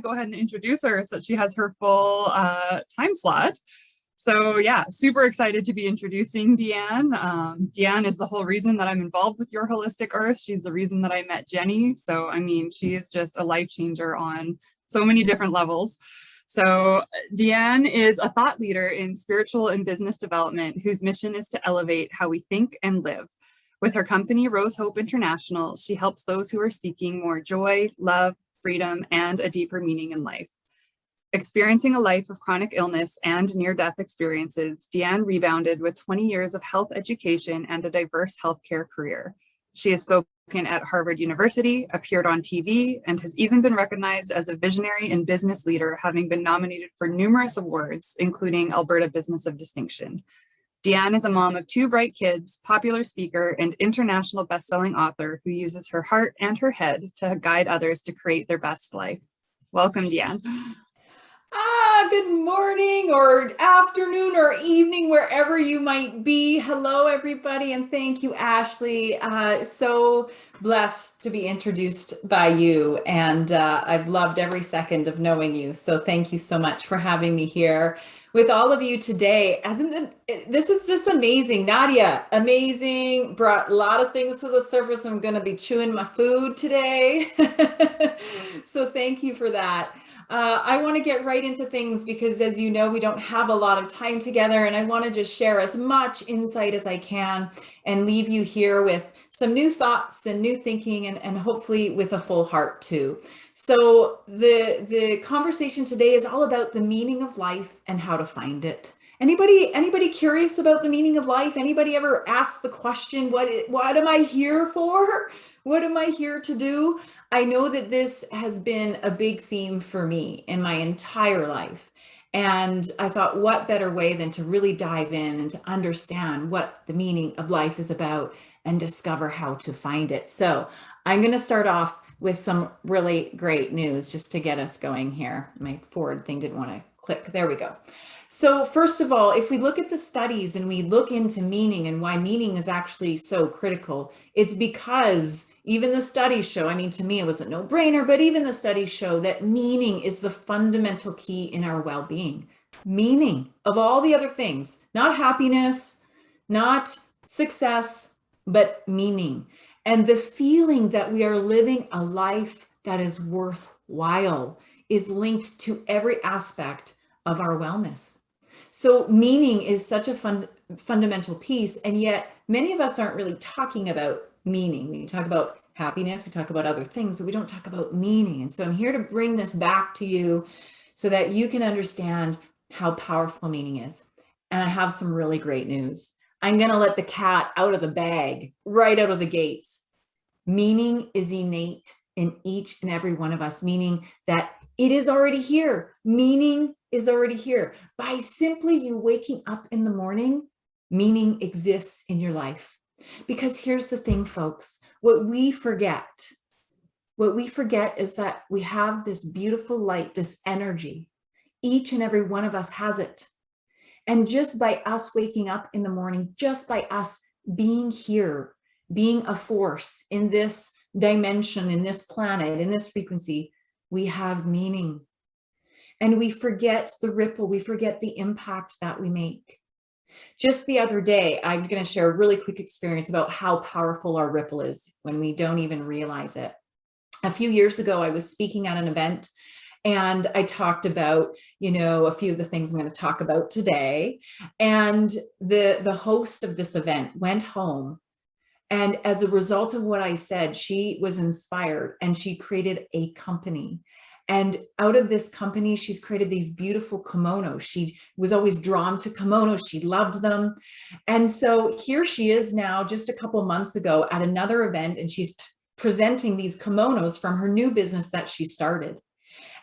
to go ahead and introduce her so that she has her full time slot. So yeah, super excited to be introducing DeeAnne. DeeAnne is the whole reason that I'm involved with Your Holistic Earth. She's the reason that I met Jenny. So, I mean, she is just a life changer on so many different levels. So DeeAnne is a thought leader in spiritual and business development whose mission is to elevate how we think and live. With her company, Rose Hope International, she helps those who are seeking more joy, love, freedom, and a deeper meaning in life. Experiencing a life of chronic illness and near-death experiences, DeeAnne rebounded with 20 years of health education and a diverse healthcare career. She has spoken at Harvard University, appeared on TV, and has even been recognized as a visionary and business leader, having been nominated for numerous awards, including Alberta Business of Distinction. DeeAnne is a mom of 2 bright kids, popular speaker, and international best-selling author who uses her heart and her head to guide others to create their best life. Welcome, DeeAnne. Good morning or afternoon or evening, wherever you might be. Hello, everybody, and thank you, Ashley. So blessed to be introduced by you, and I've loved every second of knowing you. So thank you so much for having me here with all of you today. This is just amazing. Nadia, amazing, brought a lot of things to the surface. I'm going to be chewing my food today. So thank you for that. I want to get right into things because, as you know, we don't have a lot of time together, and I want to just share as much insight as I can and leave you here with some new thoughts and new thinking, and hopefully with a full heart too. So the conversation today is all about the meaning of life and how to find it. Anybody curious about the meaning of life? Anybody ever asked the question, what am I here for? What am I here to do? I know that this has been a big theme for me in my entire life. And I thought, what better way than to really dive in and to understand what the meaning of life is about and discover how to find it. So I'm going to start off with some really great news just to get us going here. My forward thing didn't want to click. There we go. So first of all, if we look at the studies and we look into meaning and why meaning is actually so critical, it's because even the studies show, I mean, to me, it was a no-brainer, but even the studies show that meaning is the fundamental key in our well-being. Meaning of all the other things, not happiness, not success, but meaning. And the feeling that we are living a life that is worthwhile is linked to every aspect of our wellness. So meaning is such a fundamental piece, and yet many of us aren't really talking about meaning. We talk about happiness, we talk about other things, but we don't talk about meaning. And so I'm here to bring this back to you so that you can understand how powerful meaning is. And I have some really great news. I'm going to let the cat out of the bag, right out of the gates. Meaning is innate in each and every one of us, meaning that it is already here. Meaning is already here. By simply you waking up in the morning, meaning exists in your life. Because here's the thing, folks, what we forget is that we have this beautiful light, this energy. Each and every one of us has it. And just by us waking up in the morning, just by us being here, being a force in this dimension, in this planet, in this frequency, we have meaning. And we forget the ripple, we forget the impact that we make. Just the other day, I'm going to share a really quick experience about how powerful our ripple is when we don't even realize it. A few years ago, I was speaking at an event and I talked about, a few of the things I'm going to talk about today. And the host of this event went home. And as a result of what I said, she was inspired and she created a company. And out of this company, she's created these beautiful kimonos. She was always drawn to kimonos. She loved them. And so here she is now, just a couple months ago at another event, and she's presenting these kimonos from her new business that she started.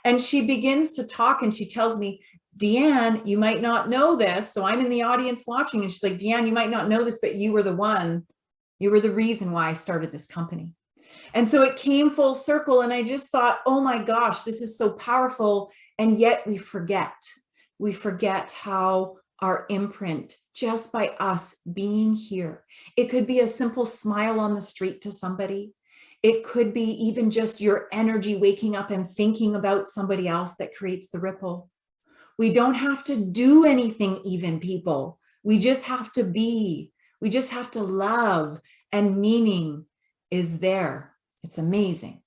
And she begins to talk and she tells me, DeeAnne, you might not know this. So I'm in the audience watching and she's like, DeeAnne, you might not know this, but you were the reason why I started this company. And so it came full circle. And I just thought, oh my gosh, this is so powerful. And yet we forget how our imprint, just by us being here, it could be a simple smile on the street to somebody. It could be even just your energy waking up and thinking about somebody else that creates the ripple. We don't have to do anything even, people. We just have to be. We just have to love, and meaning is there. It's amazing.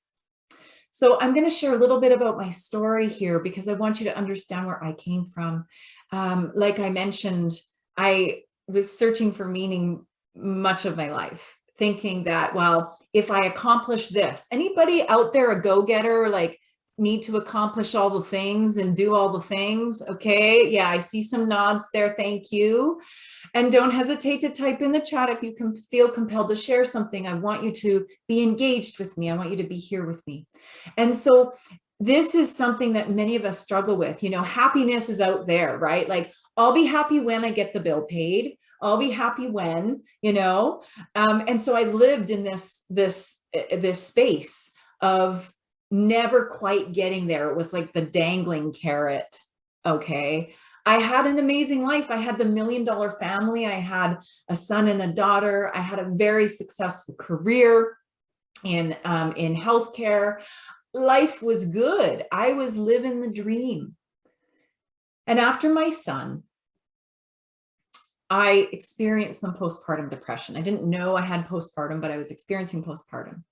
So I'm going to share a little bit about my story here because I want you to understand where I came from. Like I mentioned, I was searching for meaning much of my life, thinking that, well, if I accomplish this, anybody out there a go-getter, like need to accomplish all the things and do all the things? Okay, yeah, I see some nods there. Thank you. And don't hesitate to type in the chat if you can feel compelled to share something. I want you to be engaged with me. I want you to be here with me. And so this is something that many of us struggle with. You know, happiness is out there, right? Like, I'll be happy when I get the bill paid. I'll be happy when, you know. And so I lived in this space of never quite getting there. It was like the dangling carrot. Okay. I had an amazing life. I had the $1 million family. I had a son and a daughter. I had a very successful career in healthcare. Life was good. I was living the dream. And after my son, I experienced some postpartum depression. I didn't know I had postpartum, but I was experiencing postpartum.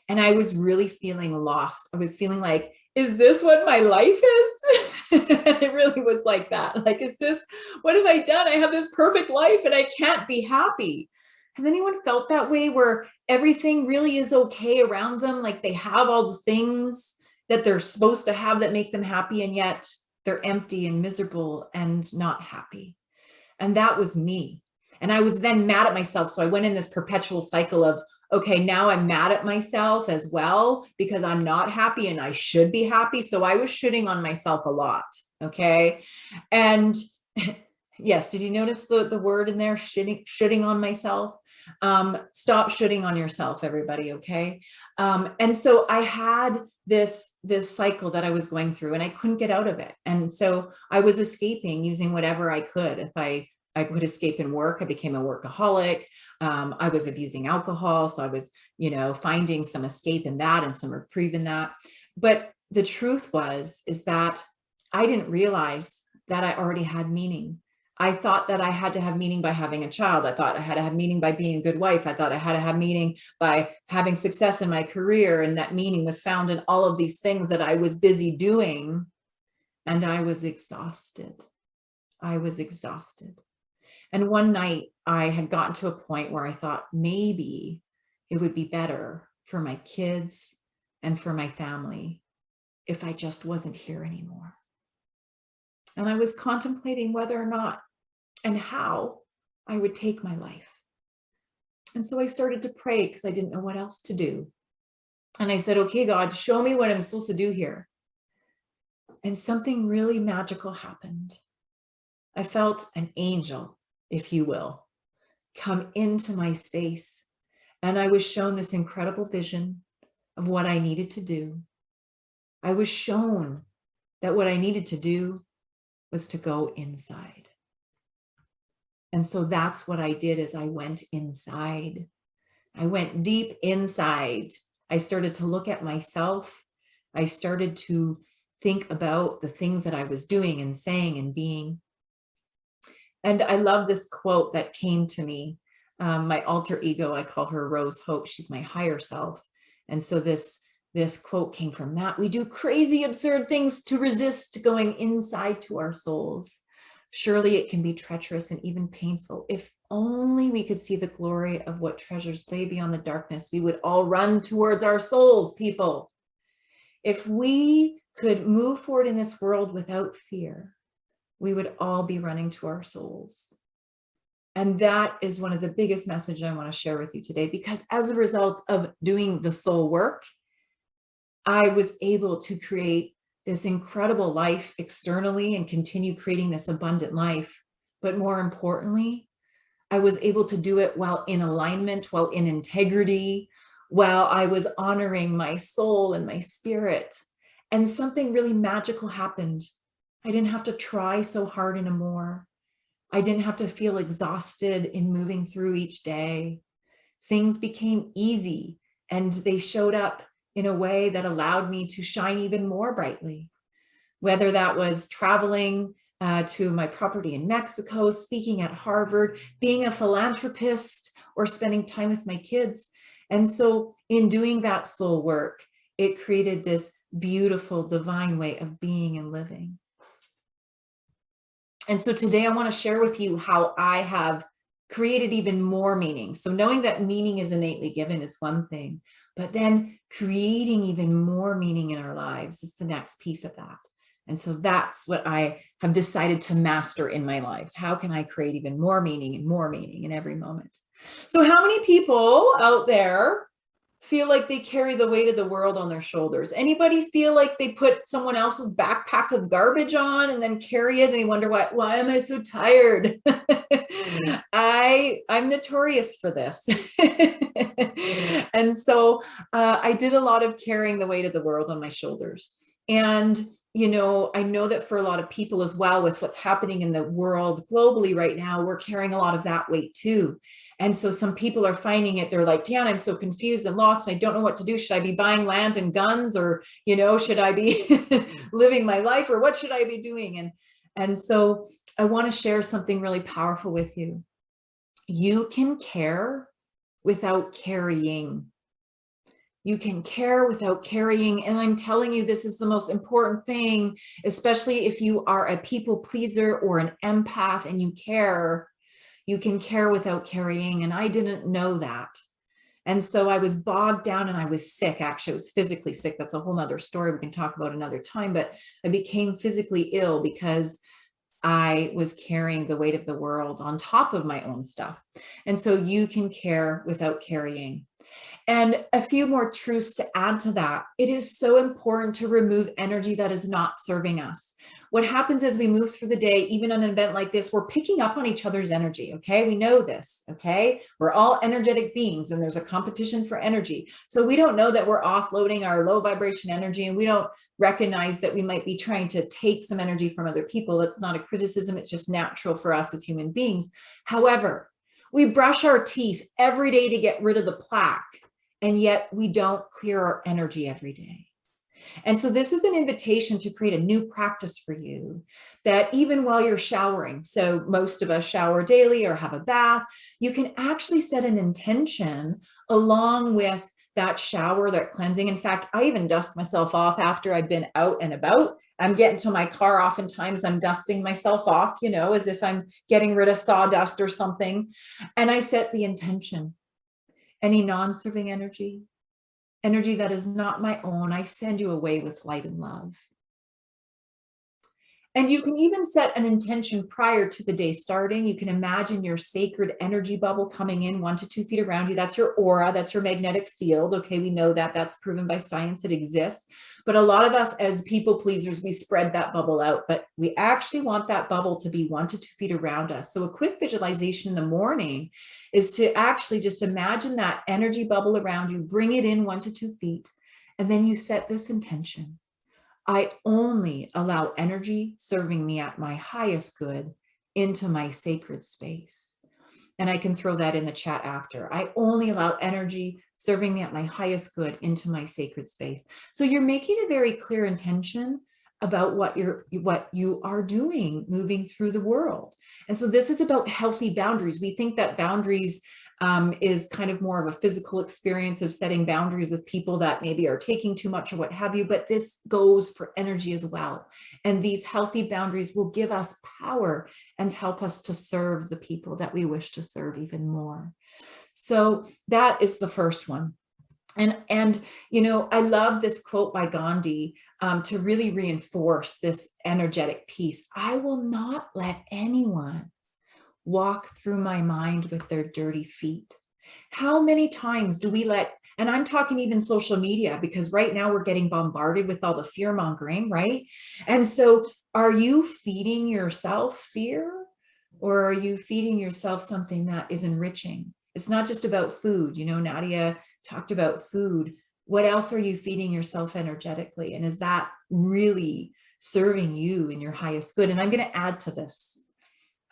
And I was really feeling lost. I was feeling like, is this what my life is? It really was like that. Like, is this, what have I done? I have this perfect life and I can't be happy. Has anyone felt that way, where everything really is okay around them? Like they have all the things that they're supposed to have that make them happy, and yet they're empty and miserable and not happy. And that was me. And I was then mad at myself. So I went in this perpetual cycle of, okay, now I'm mad at myself as well because I'm not happy and I should be happy. So I was shitting on myself a lot. Okay. And yes, did you notice the word in there, shitting on myself? Stop shitting on yourself, everybody. Okay. And so I had this cycle that I was going through and I couldn't get out of it. And so I was escaping using whatever I could. If I could escape in work, I became a workaholic. I was abusing alcohol. So I was, you know, finding some escape in that and some reprieve in that. But the truth is that I didn't realize that I already had meaning. I thought that I had to have meaning by having a child. I thought I had to have meaning by being a good wife. I thought I had to have meaning by having success in my career. And that meaning was found in all of these things that I was busy doing. And I was exhausted. I was exhausted. And one night I had gotten to a point where I thought maybe it would be better for my kids and for my family if I just wasn't here anymore. And I was contemplating whether or not and how I would take my life. And so I started to pray because I didn't know what else to do. And I said, okay, God, show me what I'm supposed to do here. And something really magical happened. I felt an angel, if you will, come into my space. And I was shown this incredible vision of what I needed to do. I was shown that what I needed to do was to go inside. And so that's what I did. Is I went inside. I went deep inside. I started to look at myself. I started to think about the things that I was doing and saying and being. And I love this quote that came to me. My alter ego, I call her Rose Hope. She's my higher self. And so this quote came from that. We do crazy, absurd things to resist going inside to our souls. Surely it can be treacherous and even painful. If only we could see the glory of what treasures lay beyond the darkness, we would all run towards our souls, people. If we could move forward in this world without fear, we would all be running to our souls. And that is one of the biggest messages I want to share with you today, because as a result of doing the soul work, I was able to create this incredible life externally and continue creating this abundant life. But more importantly, I was able to do it while in alignment, while in integrity, while I was honoring my soul and my spirit. And something really magical happened. I didn't have to try so hard anymore. I didn't have to feel exhausted in moving through each day. Things became easy and they showed up in a way that allowed me to shine even more brightly. Whether that was traveling to my property in Mexico, speaking at Harvard, being a philanthropist, or spending time with my kids. And so in doing that soul work, it created this beautiful divine way of being and living. And so today I want to share with you how I have created even more meaning. So knowing that meaning is innately given is one thing, but then creating even more meaning in our lives is the next piece of that. And so that's what I have decided to master in my life. How can I create even more meaning in every moment? So how many people out there feel like they carry the weight of the world on their shoulders? Anybody feel like they put someone else's backpack of garbage on and then carry it and they wonder why am I so tired? I'm notorious for this. And so I did a lot of carrying the weight of the world on my shoulders. And you know, I know that for a lot of people as well, with what's happening in the world globally right now, we're carrying a lot of that weight too. And so some people are finding it, they're like, DeeAnne, I'm so confused and lost. And I don't know what to do. Should I be buying land and guns, or, you know, should I be living my life, or what should I be doing? And so I want to share something really powerful with you. You can care without carrying. You can care without carrying. And I'm telling you, this is the most important thing, especially if you are a people pleaser or an empath and you care. You can care without carrying. And I didn't know that. And so I was bogged down and I was sick. Actually, I was physically sick. That's a whole nother story we can talk about another time. But I became physically ill because I was carrying the weight of the world on top of my own stuff. And so you can care without carrying. And a few more truths to add to that. It is so important to remove energy that is not serving us. What happens as we move through the day, even on an event like this, we're picking up on each other's energy, okay? We know this, okay? We're all energetic beings and there's a competition for energy. So we don't know that we're offloading our low vibration energy, and we don't recognize that we might be trying to take some energy from other people. It's not a criticism, it's just natural for us as human beings. However, we brush our teeth every day to get rid of the plaque, and yet we don't clear our energy every day. And so this is an invitation to create a new practice for you, that even while you're showering, so most of us shower daily or have a bath, you can actually set an intention along with that shower, that cleansing. In fact, I even dust myself off after I've been out and about. I'm getting to my car, oftentimes I'm dusting myself off, you know, as if I'm getting rid of sawdust or something. And I set the intention. Any non-serving energy that is not my own, I send you away with light and love. And you can even set an intention prior to the day starting. You can imagine your sacred energy bubble coming in 1 to 2 feet around you. That's your aura, that's your magnetic field. Okay, we know that, that's proven by science, it exists. But a lot of us as people pleasers, we spread that bubble out, but we actually want that bubble to be 1 to 2 feet around us. So a quick visualization in the morning is to actually just imagine that energy bubble around you, bring it in 1 to 2 feet, and then you set this intention. I only allow energy serving me at my highest good into my sacred space. And I can throw that in the chat after. I only allow energy serving me at my highest good into my sacred space. So you're making a very clear intention about what you are doing moving through the world. And so this is about healthy boundaries. We think that boundaries is kind of more of a physical experience of setting boundaries with people that maybe are taking too much or what have you, but this goes for energy as well. And these healthy boundaries will give us power and help us to serve the people that we wish to serve even more. So that is the first one. And you know, I love this quote by Gandhi to really reinforce this energetic piece. I will not let anyone walk through my mind with their dirty feet. How many times do we let, and I'm talking even social media, because right now we're getting bombarded with all the fear mongering, right? And so are you feeding yourself fear, or are you feeding yourself something that is enriching? It's not just about food. You know, Nadia talked about food. What else are you feeding yourself energetically? And is that really serving you in your highest good? And I'm going to add to this.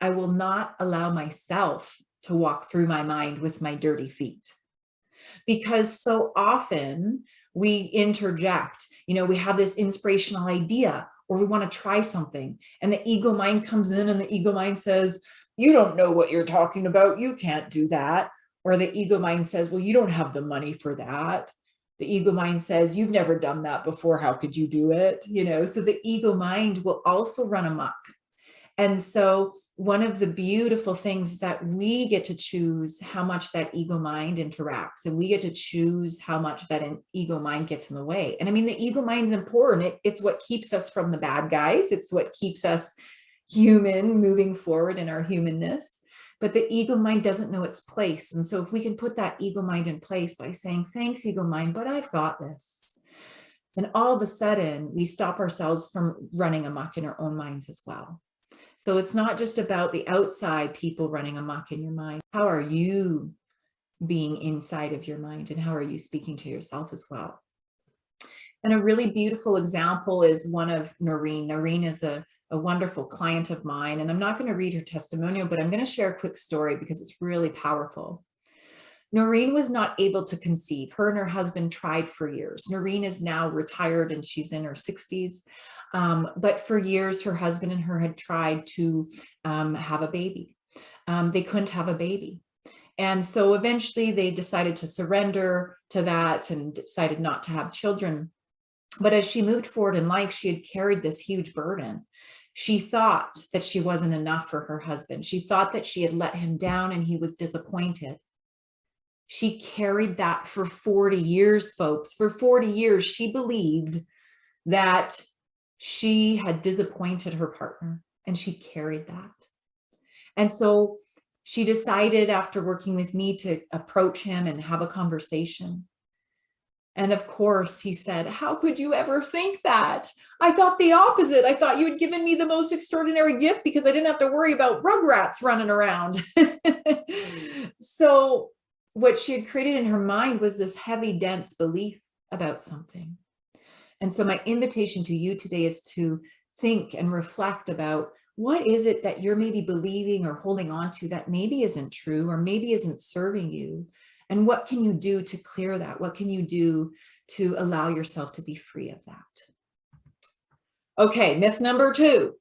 I will not allow myself to walk through my mind with my dirty feet. because so often we interject, we have this inspirational idea or we want to try something, and the ego mind comes in and the ego mind says, you don't know what you're talking about, you can't do that. Or the ego mind says, well, you don't have the money for that. The ego mind says, you've never done that before, how could you do it? So the ego mind will also run amok. And so one of the beautiful things is that we get to choose how much that ego mind interacts, and we get to choose how much that ego mind gets in the way. And I mean, the ego mind's important. It's what keeps us from the bad guys. It's what keeps us human, moving forward in our humanness. But the ego mind doesn't know its place. And so if we can put that ego mind in place by saying, thanks, ego mind, but I've got this, then all of a sudden we stop ourselves from running amok in our own minds as well. So it's not just about the outside people running amok in your mind. How are you being inside of your mind, and how are you speaking to yourself as well? And a really beautiful example is one of Noreen. Noreen is a wonderful client of mine, and I'm not going to read her testimonial, but I'm going to share a quick story because it's really powerful. Noreen was not able to conceive. Her and her husband tried for years. Noreen is now retired and she's in her 60s. But for years, her husband and her had tried to have a baby. They couldn't have a baby. And so eventually they decided to surrender to that and decided not to have children. But as she moved forward in life, she had carried this huge burden. She thought that she wasn't enough for her husband. She thought that she had let him down and he was disappointed. She carried that for 40 years, folks. For 40 years, she believed that she had disappointed her partner, and she carried that. And so she decided, after working with me, to approach him and have a conversation. And of course, he said, how could you ever think that? I thought the opposite. I thought you had given me the most extraordinary gift because I didn't have to worry about rugrats running around. So what she had created in her mind was this heavy, dense belief about something. And so my invitation to you today is to think and reflect about, what is it that you're maybe believing or holding on to that maybe isn't true or maybe isn't serving you? And what can you do to clear that? What can you do to allow yourself to be free of that? Okay, myth number 2,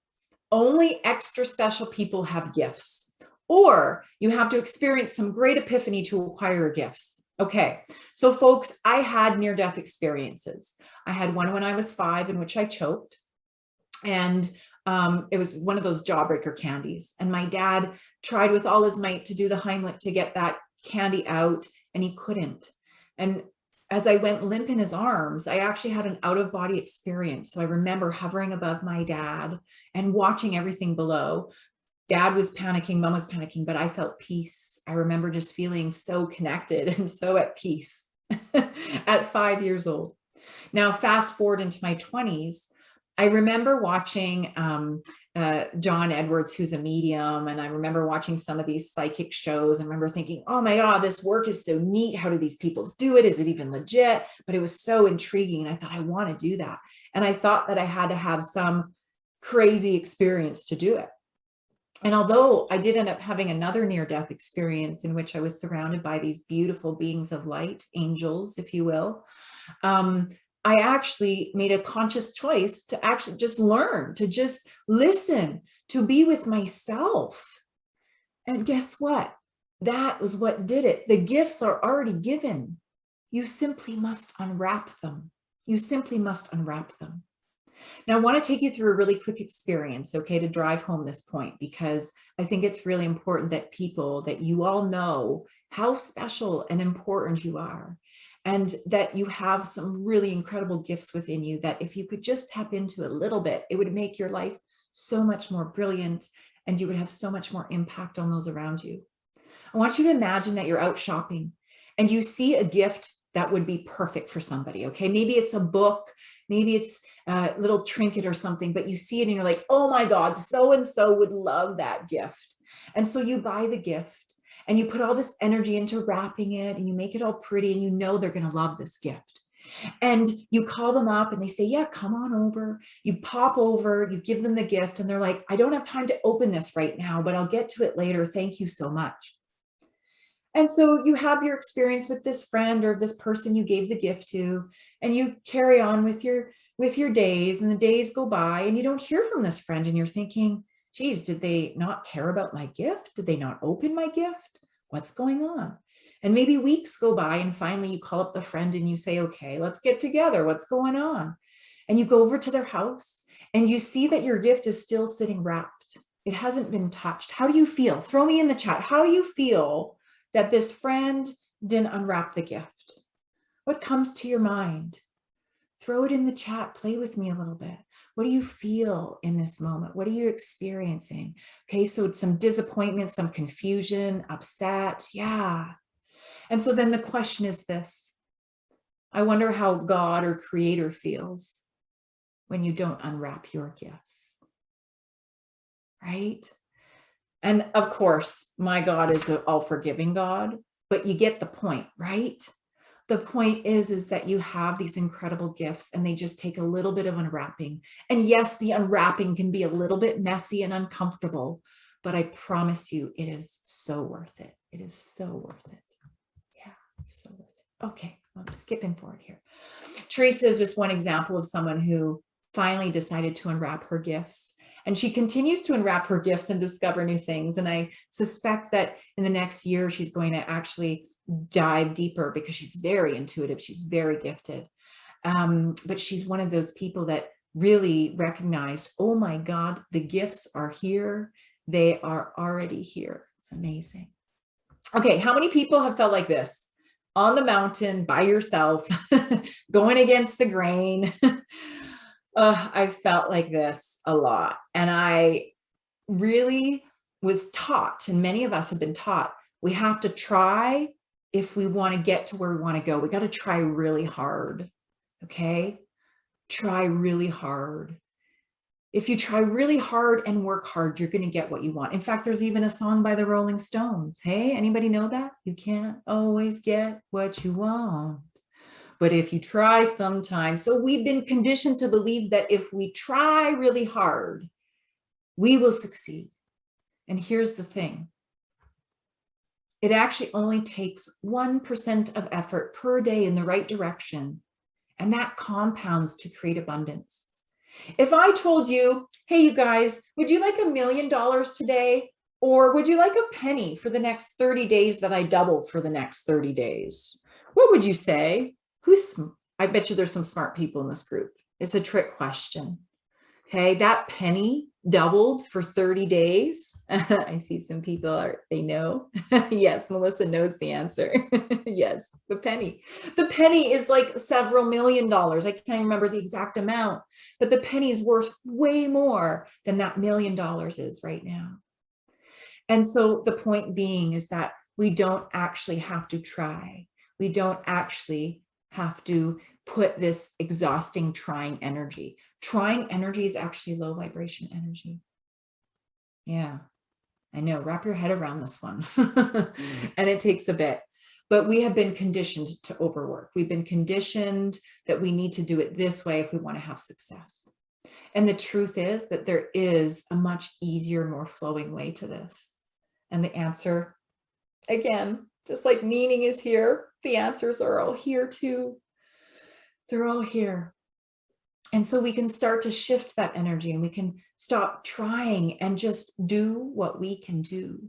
only extra special people have gifts. Or you have to experience some great epiphany to acquire gifts. Okay, so folks, I had near-death experiences. I had one when I was 5 in which I choked. And it was one of those jawbreaker candies. And my dad tried with all his might to do the Heimlich to get that candy out, and he couldn't. And as I went limp in his arms, I actually had an out-of-body experience. So I remember hovering above my dad and watching everything below. Dad was panicking, mom was panicking, but I felt peace. I remember just feeling so connected and so at peace at 5 years old. Now, fast forward into my 20s, I remember watching John Edwards, who's a medium, and I remember watching some of these psychic shows. I remember thinking, oh my God, this work is so neat. How do these people do it? Is it even legit? But it was so intriguing, and I thought, I want to do that. And I thought that I had to have some crazy experience to do it. And although I did end up having another near-death experience in which I was surrounded by these beautiful beings of light, angels, if you will, I actually made a conscious choice to actually just learn, to just listen, to be with myself. And guess what? That was what did it. The gifts are already given. You simply must unwrap them. You simply must unwrap them. Now, I want to take you through a really quick experience, okay, to drive home this point, because I think it's really important that you all know how special and important you are, and that you have some really incredible gifts within you that if you could just tap into a little bit, it would make your life so much more brilliant, and you would have so much more impact on those around you. I want you to imagine that you're out shopping and you see a gift that would be perfect for somebody, okay? Maybe it's a book, maybe it's a little trinket or something, but you see it and you're like, oh my God, so-and-so would love that gift. And so you buy the gift and you put all this energy into wrapping it and you make it all pretty and you know they're gonna love this gift. And you call them up and they say, yeah, come on over. You pop over, you give them the gift and they're like, I don't have time to open this right now, but I'll get to it later. Thank you so much. And so you have your experience with this friend or this person you gave the gift to, and you carry on with your days, and the days go by and you don't hear from this friend, and you're thinking, geez, did they not care about my gift? Did they not open my gift? What's going on? And maybe weeks go by and finally you call up the friend and you say, okay, let's get together. What's going on? And you go over to their house and you see that your gift is still sitting wrapped. It hasn't been touched. How do you feel? Throw me in the chat. How do you feel that this friend didn't unwrap the gift? What comes to your mind? Throw it in the chat. Play with me a little bit. What do you feel in this moment? What are you experiencing? Okay, so it's some disappointment, some confusion, upset. Yeah. And so then the question is this: I wonder how God or Creator feels when you don't unwrap your gifts, right? And of course, my God is an all-forgiving God, but you get the point, right? The point is that you have these incredible gifts and they just take a little bit of unwrapping. And yes, the unwrapping can be a little bit messy and uncomfortable, but I promise you, it is so worth it. It is so worth it. Yeah, so worth it. Okay, I'm skipping forward here. Teresa is just one example of someone who finally decided to unwrap her gifts. And she continues to unwrap her gifts and discover new things. And I suspect that in the next year, she's going to actually dive deeper because she's very intuitive. She's very gifted. But she's one of those people that really recognized, oh my God, the gifts are here. They are already here. It's amazing. Okay, how many people have felt like this? On the mountain by yourself, going against the grain. I felt like this a lot. And I really was taught, and many of us have been taught, we have to try if we want to get to where we want to go. We got to try really hard. Okay? Try really hard. If you try really hard and work hard, you're going to get what you want. In fact, there's even a song by the Rolling Stones. Hey, anybody know that? You can't always get what you want, but if you try sometimes. So we've been conditioned to believe that if we try really hard, we will succeed. And here's the thing. It actually only takes 1% of effort per day in the right direction, and that compounds to create abundance. If I told you, hey, you guys, would you like $1 million today? Or would you like a penny for the next 30 days that I double for the next 30 days? What would you say? I bet you there's some smart people in this group. It's a trick question. Okay, that penny doubled for 30 days. I see some people they know. Yes, Melissa knows the answer. Yes, the penny. The penny is like several $1 million. I can't remember the exact amount, but the penny is worth way more than that $1 million is right now. And so the point being is that we don't actually have to try. We don't actually have to put this exhausting trying energy. Trying energy is actually low vibration energy. Yeah, I know, wrap your head around this one. And it takes a bit, but we have been conditioned to overwork. We've been conditioned that we need to do it this way if we want to have success. And the truth is that there is a much easier, more flowing way to this. And the answer, again, just like meaning is here, the answers are all here too. They're all here. And so we can start to shift that energy and we can stop trying and just do what we can do,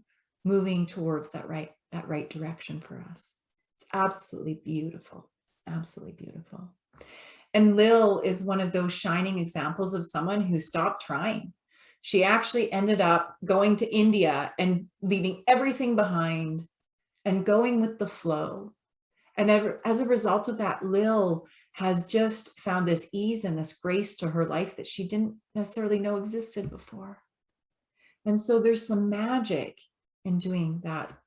moving towards that right direction for us. It's absolutely beautiful, absolutely beautiful. And Lil is one of those shining examples of someone who stopped trying. She actually ended up going to India and leaving everything behind and going with the flow. And as a result of that, Lil has just found this ease and this grace to her life that she didn't necessarily know existed before. And so there's some magic in doing that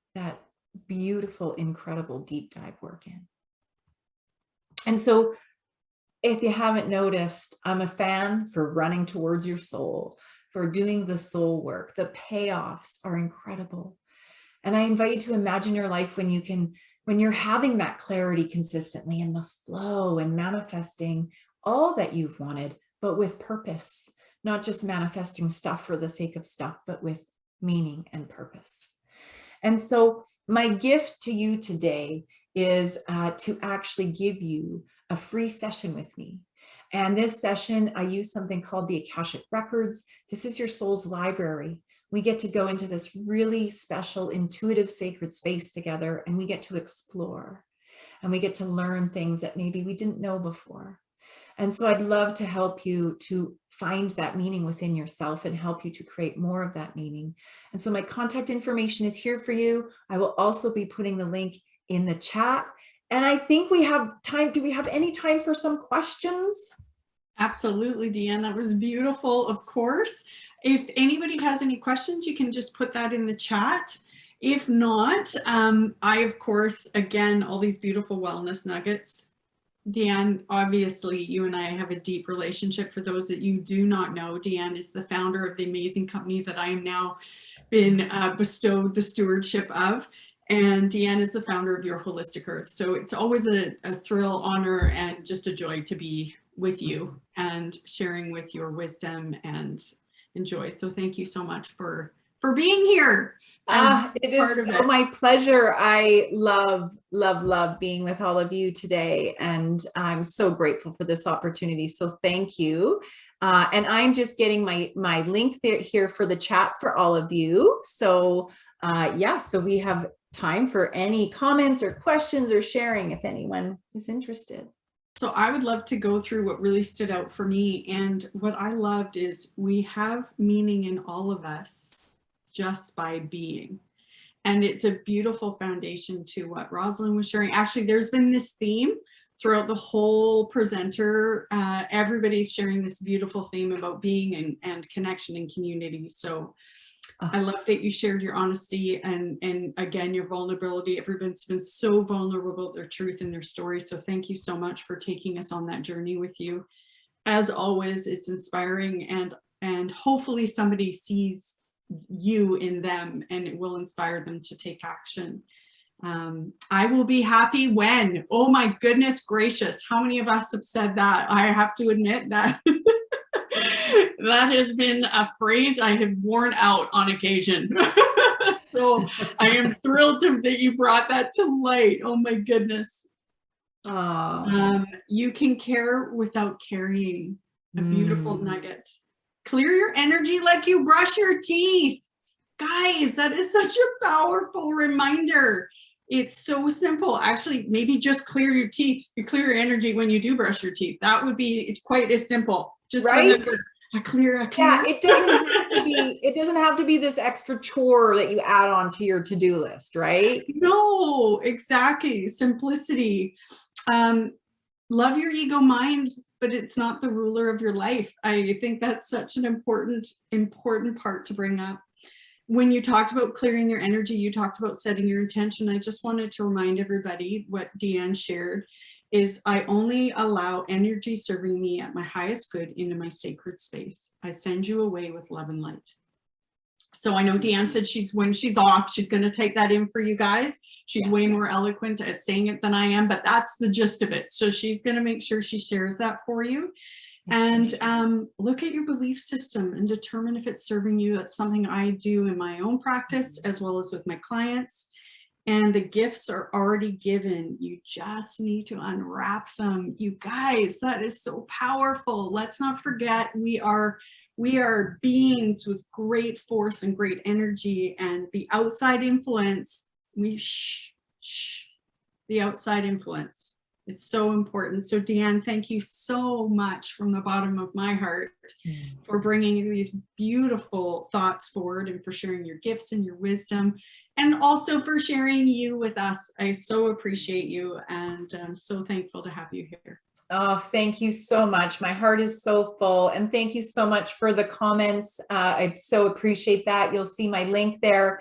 beautiful, incredible deep dive work in. And so if you haven't noticed, I'm a fan for running towards your soul, for doing the soul work. The payoffs are incredible. And I invite you to imagine your life when you're having that clarity consistently in the flow and manifesting all that you've wanted, but with purpose, not just manifesting stuff for the sake of stuff, but with meaning and purpose. And so my gift to you today is to actually give you a free session with me. And this session, I use something called the Akashic Records. This is your soul's library. We get to go into this really special, intuitive, sacred space together, and we get to explore, and we get to learn things that maybe we didn't know before. And so I'd love to help you to find that meaning within yourself and help you to create more of that meaning. And so my contact information is here for you. I will also be putting the link in the chat. And I think we have time. Do we have any time for some questions? Absolutely, DeeAnne. That was beautiful, of course. If anybody has any questions, you can just put that in the chat. If not, I, of course, again, all these beautiful wellness nuggets. DeeAnne, obviously, you and I have a deep relationship. For those that you do not know, DeeAnne is the founder of the amazing company that I am now been bestowed the stewardship of. And DeeAnne is the founder of Your Holistic Earth. So it's always a thrill, honor, and just a joy to be with you and sharing with your wisdom and joy. So thank you so much for being here. It is so my pleasure. I love being with all of you today, and I'm so grateful for this opportunity. So thank you. And I'm just getting my link here for the chat for all of you. So yeah, so we have time for any comments or questions or sharing if anyone is interested. So I would love to go through what really stood out for me. And what I loved is we have meaning in all of us just by being. And it's a beautiful foundation to what Rosalind was sharing. Actually, there's been this theme throughout the whole presenter. Everybody's sharing this beautiful theme about being and connection and community. So I love that you shared your honesty and again, your vulnerability. Everyone's been so vulnerable about their truth and their story. So thank you so much for taking us on that journey with you. As always, it's inspiring, and hopefully somebody sees you in them and it will inspire them to take action. I will be happy when, oh my goodness gracious, how many of us have said that? I have to admit that that has been a phrase I have worn out on occasion. So I am thrilled that you brought that to light. Oh my goodness. You can care without carrying. A beautiful nugget. Clear your energy like you brush your teeth. Guys, that is such a powerful reminder. It's so simple. Actually, maybe just clear your teeth. You clear your energy when you do brush your teeth. That would be quite as simple. Just right? Remember, a clear. Yeah, it doesn't have to be this extra chore that you add on to your to-do list, right? No, exactly. Simplicity. Love your ego mind, but it's not the ruler of your life. I think that's such an important part to bring up. When you talked about clearing your energy, you talked about setting your intention. I just wanted to remind everybody what DeeAnne shared is I only allow energy serving me at my highest good into my sacred space. I send you away with love and light. So I know DeeAnne said when she's off, she's going to take that in for you guys. She's way more eloquent at saying it than I am, but that's the gist of it. So she's going to make sure she shares that for you. And look at your belief system and determine if it's serving you. That's something I do in my own practice as well as with my clients. And the gifts are already given. You just need to unwrap them. You guys, that is so powerful. Let's not forget we are beings with great force and great energy, and the outside influence, the outside influence. It's so important. So DeeAnne, thank you so much from the bottom of my heart for bringing these beautiful thoughts forward and for sharing your gifts and your wisdom, and also for sharing you with us. I so appreciate you, and I'm so thankful to have you here. Oh, thank you so much. My heart is so full, and thank you so much for the comments. I so appreciate that. You'll see my link there